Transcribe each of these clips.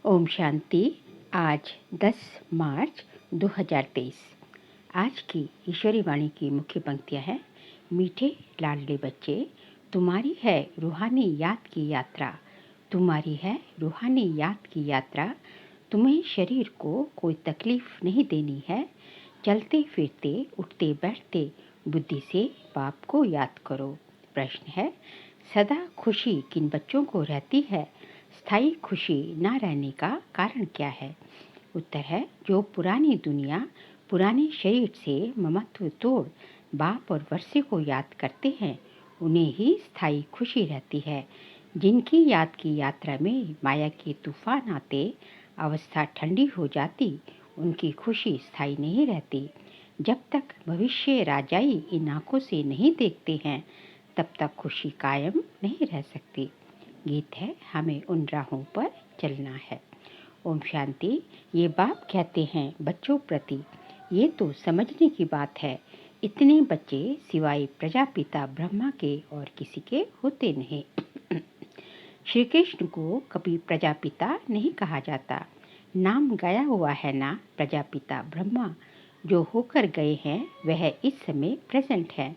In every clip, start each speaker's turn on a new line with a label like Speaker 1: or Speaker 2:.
Speaker 1: ओम शांति। आज 10 मार्च 2023। आज की ईश्वरी वाणी की मुख्य पंक्तियां हैं। मीठे लाडले बच्चे, तुम्हारी है रूहानी याद की यात्रा। तुम्हारी है रूहानी याद की यात्रा। तुम्हें शरीर को कोई तकलीफ नहीं देनी है। चलते फिरते उठते बैठते बुद्धि से बाप को याद करो। प्रश्न है, सदा खुशी किन बच्चों को रहती है? स्थायी खुशी न रहने का कारण क्या है? उत्तर है, जो पुरानी दुनिया पुराने शरीर से ममत्व तोड़ बाप और वर्षे को याद करते हैं, उन्हें ही स्थायी खुशी रहती है। जिनकी याद की यात्रा में माया के तूफान आते, अवस्था ठंडी हो जाती, उनकी खुशी स्थायी नहीं रहती। जब तक भविष्य राजाई इन आंखों से नहीं देखते हैं, तब तक खुशी कायम नहीं रह सकती। गीत है, हमें उन राहों पर चलना है। ओम शांति। ये बाप कहते हैं बच्चों प्रति, ये तो समझने की बात है, इतने बच्चे सिवाय प्रजापिता ब्रह्मा के और किसी के होते नहीं। श्री कृष्ण को कभी प्रजापिता नहीं कहा जाता। नाम गाया हुआ है ना, प्रजापिता ब्रह्मा। जो होकर गए हैं वह इस समय प्रेजेंट है।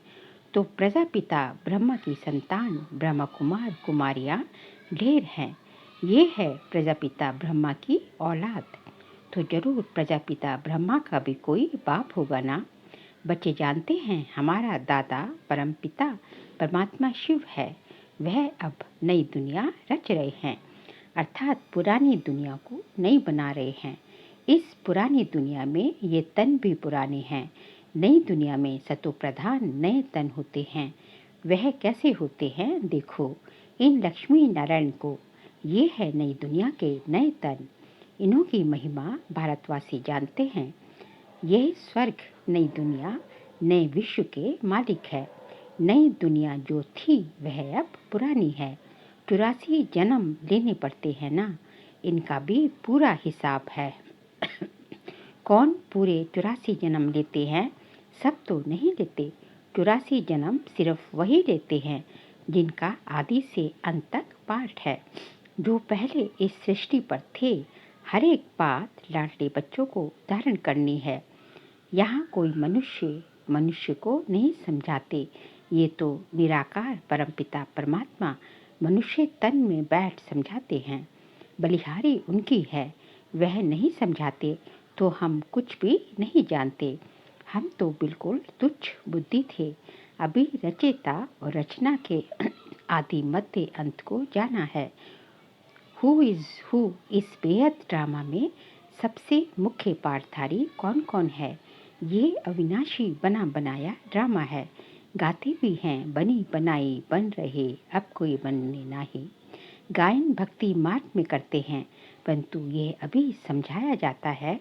Speaker 1: तो प्रजापिता ब्रह्मा की संतान ब्रह्मा कुमार कुमारियां ढेर हैं। ये है प्रजापिता ब्रह्मा की औलाद। तो जरूर प्रजापिता ब्रह्मा का भी कोई बाप होगा ना। बच्चे जानते हैं हमारा दादा परमपिता परमात्मा शिव है। वह अब नई दुनिया रच रहे हैं, अर्थात पुरानी दुनिया को नई बना रहे हैं। इस पुरानी दुनिया में ये तन भी पुराने हैं। नई दुनिया में सतो प्रधान नए तन होते हैं। वह कैसे होते हैं देखो, इन लक्ष्मी नारायण को। ये है नई दुनिया के नए तन। इन्हों की महिमा भारतवासी जानते हैं। यह स्वर्ग नई दुनिया नए विश्व के मालिक है। नई दुनिया जो थी वह अब पुरानी है। 84 जन्म लेने पड़ते हैं ना, इनका भी पूरा हिसाब है। कौन पूरे 84 जन्म लेते हैं? सब तो नहीं लेते। 84 जन्म सिर्फ वही लेते हैं जिनका आदि से अंत तक पाठ है, जो पहले इस सृष्टि पर थे। हर एक बात लाडले बच्चों को धारण करनी है। यहाँ कोई मनुष्य को नहीं समझाते। ये तो निराकार परमपिता परमात्मा मनुष्य तन में बैठ समझाते हैं। बलिहारी उनकी है, वह नहीं समझाते तो हम कुछ भी नहीं जानते। हम तो बिल्कुल तुच्छ बुद्धि थे। अभी रचेता और रचना के आदि मध्य अंत को जाना है। हु इज हु इस बेहद ड्रामा में सबसे मुख्य पाठधारी कौन कौन है? ये अविनाशी बना बनाया ड्रामा है। गाते भी हैं बनी बनाई बन रहे, अब कोई बनने नहीं। गायन भक्ति मार्ग में करते हैं, परंतु ये अभी समझाया जाता है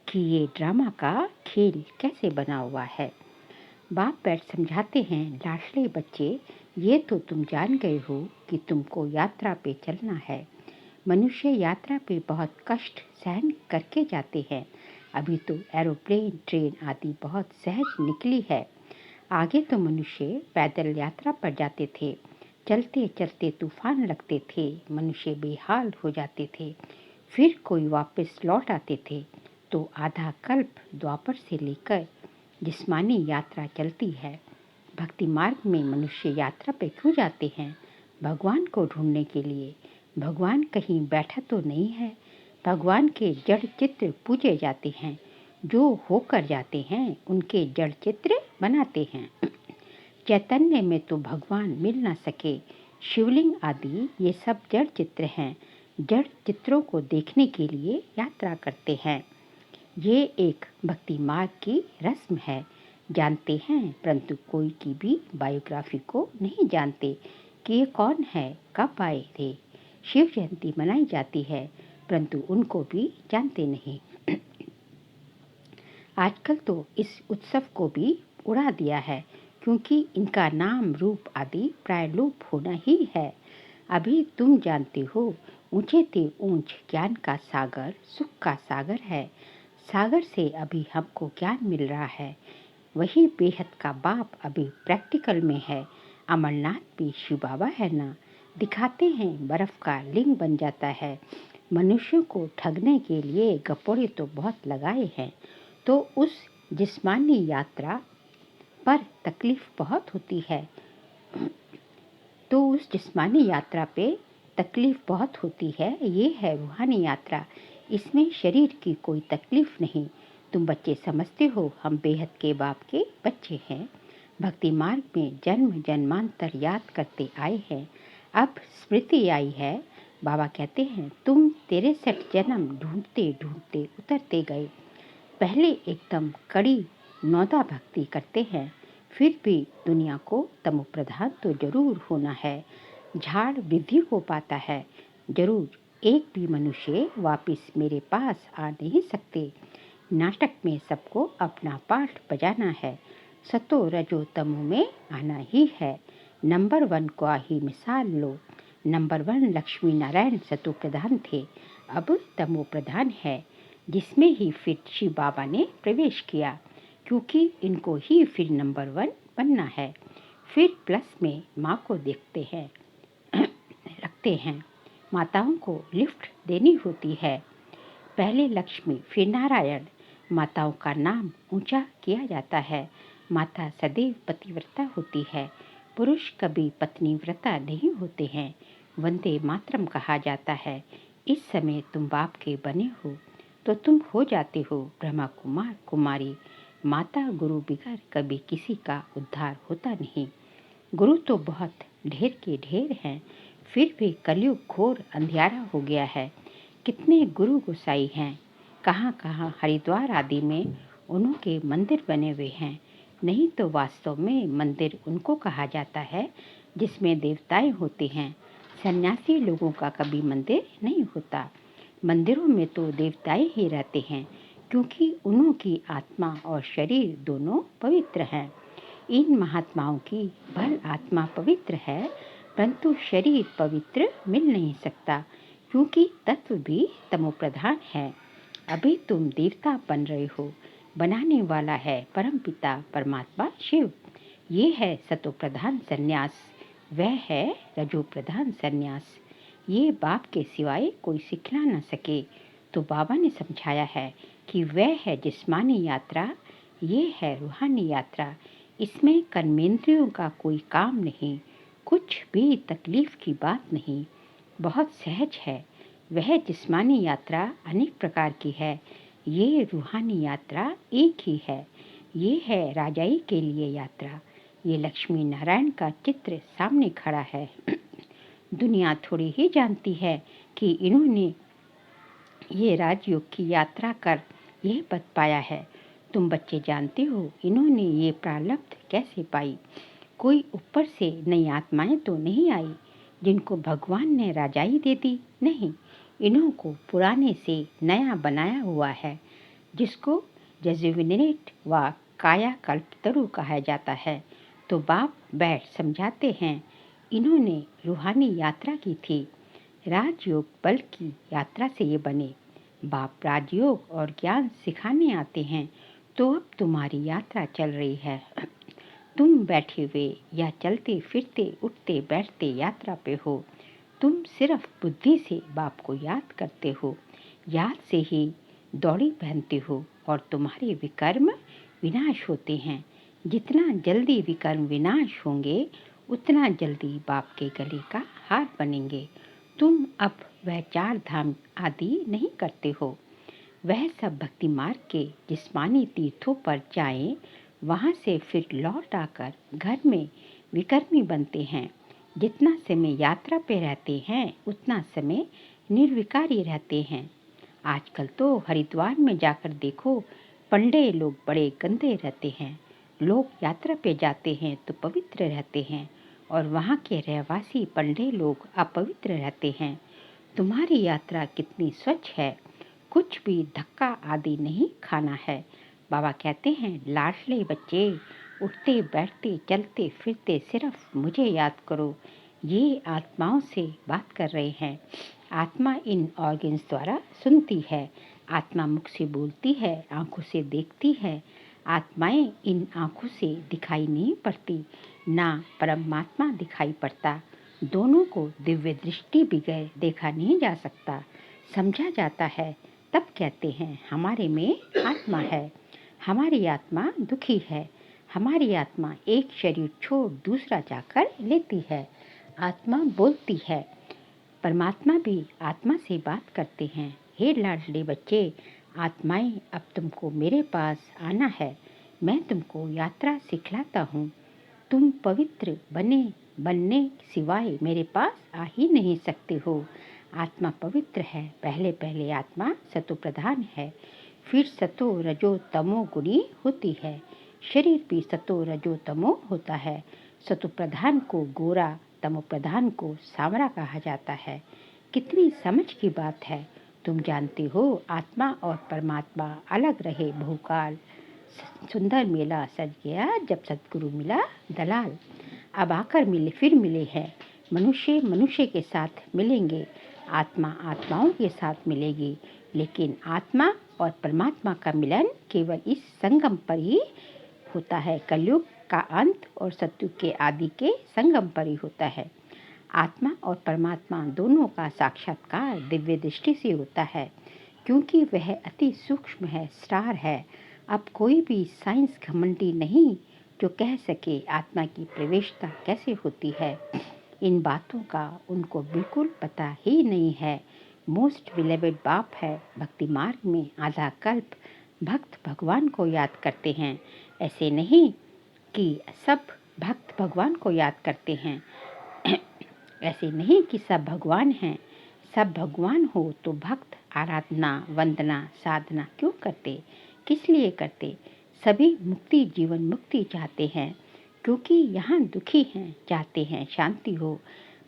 Speaker 1: कि ये ड्रामा का खेल कैसे बना हुआ है। बाप बैठ समझाते हैं, लाडले बच्चे, ये तो तुम जान गए हो कि तुमको यात्रा पे चलना है। मनुष्य यात्रा पे बहुत कष्ट सहन करके जाते हैं। अभी तो एरोप्लेन ट्रेन आदि बहुत सहज निकली है। आगे तो मनुष्य पैदल यात्रा पर जाते थे। चलते चलते तूफान लगते थे, मनुष्य बेहाल हो जाते थे। फिर कोई वापस लौट आते थे। तो आधा कल्प द्वापर से लेकर जिस्मानी यात्रा चलती है। भक्ति मार्ग में मनुष्य यात्रा पे क्यों जाते हैं? भगवान को ढूंढने के लिए। भगवान कहीं बैठा तो नहीं है। भगवान के जड़ चित्र पूजे जाते हैं। जो होकर जाते हैं उनके जड़ चित्र बनाते हैं। चैतन्य में तो भगवान मिल ना सके। शिवलिंग आदि ये सब जड़ चित्र हैं। जड़ चित्रों को देखने के लिए यात्रा करते हैं। ये एक भक्ति मार्ग की रस्म है। जानते हैं, परंतु कोई की भी बायोग्राफी को नहीं जानते कि ये कौन है, कब आए थे। शिव जयंती मनाई जाती है, परंतु उनको भी जानते नहीं। आजकल तो इस उत्सव को भी उड़ा दिया है, क्योंकि इनका नाम रूप आदि प्रायलूप होना ही है। अभी तुम जानते हो, ऊंचे ते ऊंच ज्ञान का सागर सुख का सागर है। सागर से अभी हमको ज्ञान मिल रहा है। वही बेहद का बाप अभी प्रैक्टिकल में है। अमरनाथ भी शिव बाबा है ना, दिखाते हैं बर्फ का लिंग बन जाता है। मनुष्यों को ठगने के लिए गपोड़े तो बहुत लगाए हैं, तो उस जिस्मानी यात्रा पर तकलीफ बहुत होती है ये है रूहानी यात्रा। इसमें शरीर की कोई तकलीफ नहीं। तुम बच्चे समझते हो हम बेहद के बाप के बच्चे हैं। भक्ति मार्ग में जन्म जन्मांतर याद करते आए हैं। अब स्मृति आई है। बाबा कहते हैं तुम 63 जन्म ढूंढते ढूंढते उतरते गए। पहले एकदम कड़ी नौदा भक्ति करते हैं, फिर भी दुनिया को तमो प्रधान तो जरूर होना है। झाड़ वृद्धि को पाता है जरूर। एक भी मनुष्य वापिस मेरे पास आ नहीं सकते। नाटक में सबको अपना पाठ बजाना है। सतो रजो तमो में आना ही है। नंबर 1 को ही मिसाल लो। नंबर 1 लक्ष्मी नारायण सतो प्रधान थे, अब तमो प्रधान है, जिसमें ही फिर शिव बाबा ने प्रवेश किया, क्योंकि इनको ही फिर नंबर 1 बनना है। फिर प्लस में माँ को देखते हैं रखते हैं। माताओं को लिफ्ट देनी होती है। पहले लक्ष्मी फिर नारायण। माताओं का नाम ऊंचा किया जाता है। माता सदैव पतिव्रता होती है। पुरुष कभी पत्नी व्रता नहीं होते हैं। वंदे मातरम कहा जाता है। इस समय तुम बाप के बने हो तो तुम हो जाते हो ब्रह्मा कुमार कुमारी। माता गुरु बिगर कभी किसी का उद्धार होता नहीं। गुरु तो बहुत ढेर के ढेर हैं, फिर भी कलयुग घोर अंधियारा हो गया है। कितने गुरु गोसाई हैं, कहाँ कहाँ हरिद्वार आदि में उनके मंदिर बने हुए हैं। नहीं तो वास्तव में मंदिर उनको कहा जाता है जिसमें देवताएं होते हैं। सन्यासी लोगों का कभी मंदिर नहीं होता। मंदिरों में तो देवताएं ही रहते हैं, क्योंकि उनकी आत्मा और शरीर दोनों पवित्र हैं। इन महात्माओं की भल आत्मा पवित्र है, परंतु शरीर पवित्र मिल नहीं सकता, क्योंकि तत्व भी तमो प्रधान है। अभी तुम देवता बन रहे हो, बनाने वाला है परमपिता परमात्मा शिव। ये है सतो प्रधान संन्यास, वह है रजो प्रधान संन्यास। ये बाप के सिवाय कोई सिखला न सके, तो बाबा ने समझाया है कि वह है जिस्मानी यात्रा, ये है रूहानी यात्रा। इसमें कर्मेंद्रियों का कोई काम नहीं, कुछ भी तकलीफ की बात नहीं, बहुत सहज है। वह जिस्मानी यात्रा अनेक प्रकार की है, ये रूहानी यात्रा एक ही है। ये है राजाई के लिए यात्रा। ये लक्ष्मी नारायण का चित्र सामने खड़ा है। दुनिया थोड़ी ही जानती है कि इन्होंने ये राजयोग की यात्रा कर यह पद पाया है। तुम बच्चे जानते हो इन्होंने ये प्रारब्ध कैसे पाई। कोई ऊपर से नई आत्माएं तो नहीं आई जिनको भगवान ने राजाई दे दी, नहीं। इन्हों को पुराने से नया बनाया हुआ है, जिसको जजुविनेट व काया कल्पतरु कहा जाता है। तो बाप बैठ समझाते हैं इन्होंने रूहानी यात्रा की थी, राजयोग बल की यात्रा से ये बने। बाप राजयोग और ज्ञान सिखाने आते हैं, तो अब तुम्हारी यात्रा चल रही है। तुम बैठे हुए या चलते फिरते उठते बैठते यात्रा पे हो। तुम सिर्फ बुद्धि से बाप को याद करते हो, याद से ही दौड़ी पहनते हो और तुम्हारे विकर्म विनाश होते हैं। जितना जल्दी विकर्म विनाश होंगे, उतना जल्दी बाप के गले का हार बनेंगे। तुम अब वह 4 धाम आदि नहीं करते हो। वह सब भक्ति मार्ग के जिस्मानी तीर्थों पर जाएं, वहाँ से फिर लौट आकर घर में विकर्मी बनते हैं। जितना समय यात्रा पे रहते हैं, उतना समय निर्विकारी रहते हैं। आजकल तो हरिद्वार में जाकर देखो, पंडे लोग बड़े गंदे रहते हैं। लोग यात्रा पे जाते हैं तो पवित्र रहते हैं, और वहाँ के रहवासी पंडे लोग अपवित्र रहते हैं। तुम्हारी यात्रा कितनी स्वच्छ है, कुछ भी धक्का आदि नहीं खाना है। बाबा कहते हैं लाडले बच्चे, उठते बैठते चलते फिरते सिर्फ मुझे याद करो। ये आत्माओं से बात कर रहे हैं। आत्मा इन ऑर्गन्स द्वारा सुनती है, आत्मा मुख से बोलती है, आंखों से देखती है। आत्माएं इन आंखों से दिखाई नहीं पड़ती, ना परमात्मा दिखाई पड़ता। दोनों को दिव्य दृष्टि बगैर देखा नहीं जा सकता। समझा जाता है तब कहते हैं हमारे में आत्मा है। हमारी आत्मा दुखी है। हमारी आत्मा एक शरीर छोड़ दूसरा जाकर लेती है। आत्मा बोलती है। परमात्मा भी आत्मा से बात करते हैं। हे लाडले बच्चे, आत्माएं, अब तुमको मेरे पास आना है। मैं तुमको यात्रा सिखलाता हूँ। तुम पवित्र बनने सिवाय मेरे पास आ ही नहीं सकते हो। आत्मा पवित्र है। पहले पहले आत्मा सतो प्रधान है, फिर सतो रजो तमो गुणी होती है। शरीर भी सतो रजो तमो होता है। सतो प्रधान को गोरा, तमो प्रधान को सांवरा कहा जाता है। कितनी समझ की बात है। तुम जानते हो आत्मा और परमात्मा अलग रहे बहुकाल। सुंदर मेला सज गया जब सतगुरु मिला दलाल। अब आकर फिर मिले हैं। मनुष्य मनुष्य के साथ मिलेंगे, आत्मा आत्माओं के साथ मिलेगी। लेकिन आत्मा और परमात्मा का मिलन केवल इस संगम पर ही होता है। कलयुग का अंत और सतयुग के आदि के संगम पर ही होता है। आत्मा और परमात्मा दोनों का साक्षात्कार दिव्य दृष्टि से होता है, क्योंकि वह अति सूक्ष्म है, स्टार है। अब कोई भी साइंस घमंडी नहीं जो कह सके आत्मा की प्रवेशता कैसे होती है। इन बातों का उनको बिल्कुल पता ही नहीं है। मोस्ट बिलेवेड बाप है। भक्ति मार्ग में आधा कल्प भक्त भगवान को याद करते हैं। ऐसे नहीं कि सब भक्त भगवान को याद करते हैं। ऐसे नहीं कि सब भगवान हैं। सब भगवान हो तो भक्त आराधना, वंदना, साधना क्यों करते, किस लिए करते? सभी मुक्ति, जीवन मुक्ति चाहते हैं, क्योंकि यहाँ दुखी हैं, चाहते हैं शांति हो।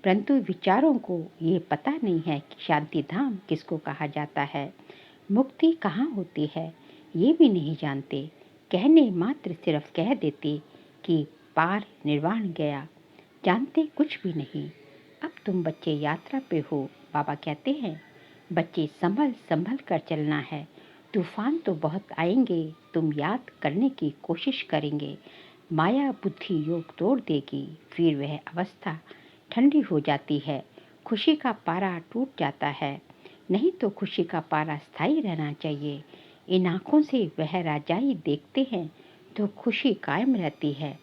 Speaker 1: परंतु विचारों को ये पता नहीं है कि शांति धाम किसको कहा जाता है, मुक्ति कहाँ होती है, ये भी नहीं जानते। कहने मात्र सिर्फ कह देते कि पार निर्वाण गया, जानते कुछ भी नहीं। अब तुम बच्चे यात्रा पे हो। बाबा कहते हैं बच्चे संभल संभल कर चलना है। तूफान तो बहुत आएंगे, तुम याद करने की कोशिश करेंगे। माया बुद्धि योग तोड़ देगी, फिर वह अवस्था ठंडी हो जाती है। खुशी का पारा टूट जाता है। नहीं तो खुशी का पारा स्थायी रहना चाहिए। इन आँखों से वह राजाई देखते हैं तो खुशी कायम रहती है।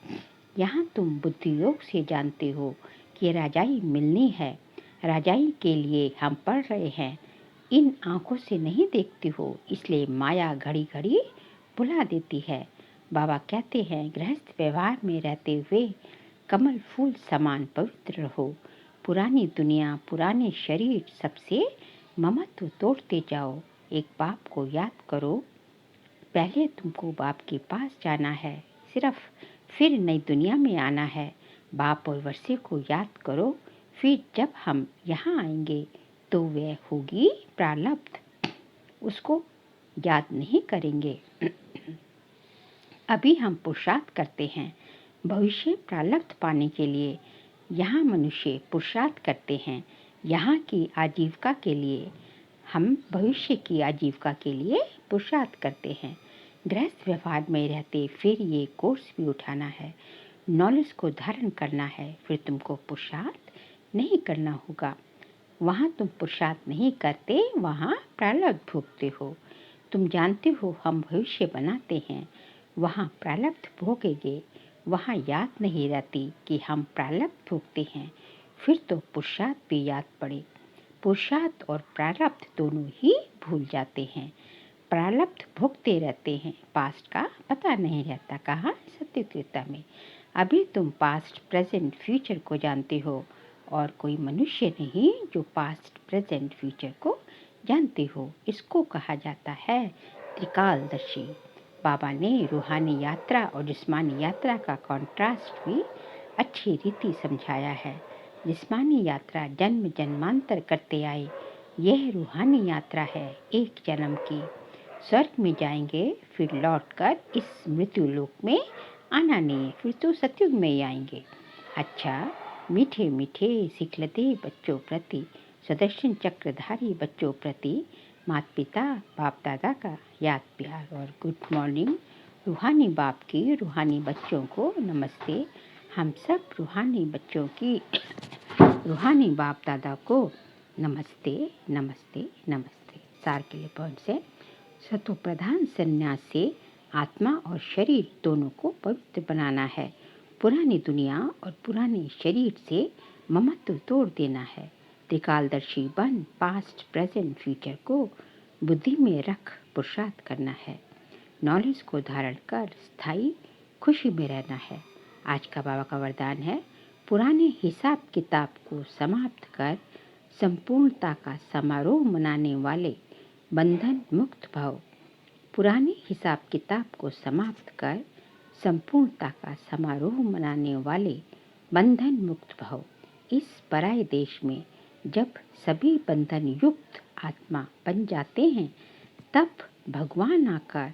Speaker 1: यहाँ तुम बुद्धि योग से जानते हो कि राजाई मिलनी है। राजाई के लिए हम पढ़ रहे हैं। इन आँखों से नहीं देखते हो, इसलिए माया घड़ी घड़ी बुला देती है। बाबा कहते हैं गृहस्थ व्यवहार में रहते हुए कमल फूल समान पवित्र रहो। पुरानी दुनिया, पुराने शरीर, सबसे ममत्व तोड़ते जाओ। एक बाप को याद करो। पहले तुमको बाप के पास जाना है, सिर्फ फिर नई दुनिया में आना है। बाप और वर्षे को याद करो, फिर जब हम यहाँ आएंगे तो वह होगी प्रारब्ध, उसको याद नहीं करेंगे। अभी हम पुरुषार्थ करते हैं भविष्य प्रारब्ध पाने के लिए। यहाँ मनुष्य पुरुषार्थ करते हैं यहाँ की आजीविका के लिए। हम भविष्य की आजीविका के लिए पुरुषार्थ करते हैं। गृहस्थ व्यवहार में रहते फिर ये कोर्स भी उठाना है, नॉलेज को धारण करना है। फिर तुमको पुरुषार्थ नहीं करना होगा। वहाँ तुम पुरुषार्थ नहीं करते, वहाँ प्रारब्ध भोगते हो। तुम जानते हो हम भविष्य बनाते हैं, वहाँ प्रारब्ध भोगेंगे। वहाँ याद नहीं रहती कि हम प्रारब्ध भोगते हैं। फिर तो पुरुषार्थ भी याद पड़े। पुरुषार्थ और प्रारब्ध दोनों ही भूल जाते हैं। प्रारब्ध भोगते रहते हैं, पास्ट का पता नहीं रहता। कहाँ? सत्यत्रिता में। अभी तुम पास्ट, प्रेजेंट, फ्यूचर को जानते हो, और कोई मनुष्य नहीं जो पास्ट, प्रेजेंट, फ्यूचर को जानते हो। इसको कहा जाता है त्रिकालदर्शी। बाबा ने रूहानी यात्रा और जिस्मानी यात्रा का कॉन्ट्रास्ट भी अच्छी रीति समझाया है। जिस्मानी यात्रा जन्म जन्मांतर करते आए, यह रूहानी यात्रा है एक जन्म की। स्वर्ग में जाएंगे, फिर लौटकर इस मृत्यु लोक में आना नहीं है, फिर तो सतयुग में ही आएंगे। अच्छा, मीठे मीठे सिखलते बच्चों प्रति, सुदर्शन चक्रधारी बच्चों प्रति माता पिता बाप दादा का याद प्यार और गुड मॉर्निंग। रूहानी बाप की रूहानी बच्चों को नमस्ते। हम सब रूहानी बच्चों की रूहानी बाप दादा को नमस्ते नमस्ते नमस्ते। सार के लिए पहुँच से सत्व प्रधान संन्यास से आत्मा और शरीर दोनों को पवित्र बनाना है। पुरानी दुनिया और पुराने शरीर से ममत्व तोड़ देना है। त्रिकालदर्शी बन पास्ट प्रेजेंट फ्यूचर को बुद्धि में रख पुरुषार्थ करना है। नॉलेज को धारण कर स्थायी खुशी में रहना है। आज का बाबा का वरदान है, पुराने हिसाब किताब को समाप्त कर संपूर्णता का समारोह मनाने वाले बंधन मुक्त भव। पुराने हिसाब किताब को समाप्त कर संपूर्णता का समारोह मनाने वाले बंधन मुक्त भव। इस पराये देश में जब सभी बंधन युक्त आत्मा बन जाते हैं, तब भगवान आकर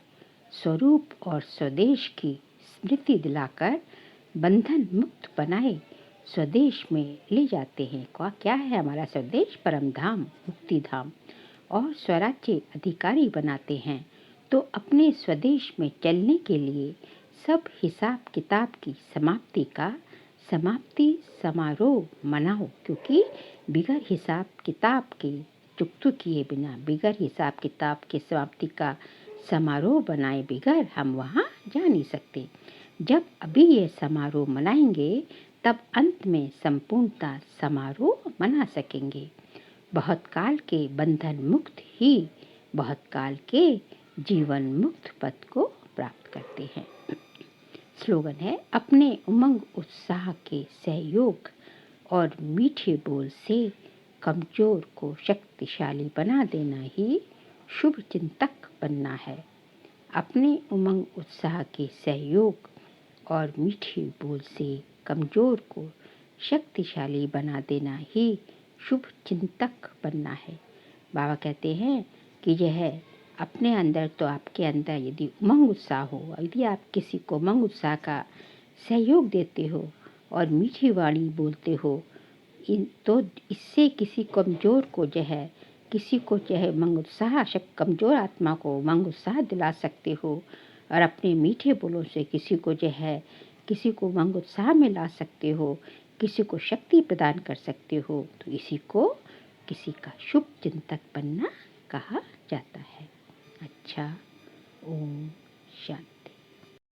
Speaker 1: स्वरूप और स्वदेश की स्मृति दिलाकर बंधन मुक्त बनाए स्वदेश में ले जाते हैं। क्या है हमारा स्वदेश? परम धाम, मुक्ति धाम। और स्वराज्य अधिकारी बनाते हैं। तो अपने स्वदेश में चलने के लिए सब हिसाब किताब की समाप्ति का समाप्ति समारोह मनाओ, क्योंकि बिगर हिसाब किताब के चुकतू किए बिना, बिगर हिसाब किताब के समाप्ति का समारोह बनाए बिगर हम वहाँ जा नहीं सकते। जब अभी ये समारोह मनाएंगे, तब अंत में संपूर्णता समारोह मना सकेंगे। बहुत काल के बंधन मुक्त ही बहुत काल के जीवन मुक्त पद को प्राप्त करते हैं। स्लोगन है, अपने उमंग उत्साह के सहयोग और मीठे बोल से कमजोर को शक्तिशाली बना देना ही शुभ चिंतक बनना है। अपने उमंग उत्साह के सहयोग और मीठे बोल से कमजोर को शक्तिशाली बना देना ही शुभ चिंतक बनना है। बाबा कहते हैं कि यह अपने अंदर, तो आपके अंदर यदि उमंग उत्साह हो, यदि आप किसी को उमंग उत्साह का सहयोग देते हो और मीठी वाणी बोलते हो, तो इससे किसी कमजोर को जो है, किसी को चाहे उमंग उत्साह, कमजोर आत्मा को उमंग उत्साह दिला सकते हो। और अपने मीठे बोलों से किसी को जो है, किसी को उमंग उत्साह में ला सकते हो, किसी को शक्ति प्रदान कर सकते हो। तो इसी को किसी का शुभ चिंतक बनना कहा जाता है। अच्छा, ओम शांति।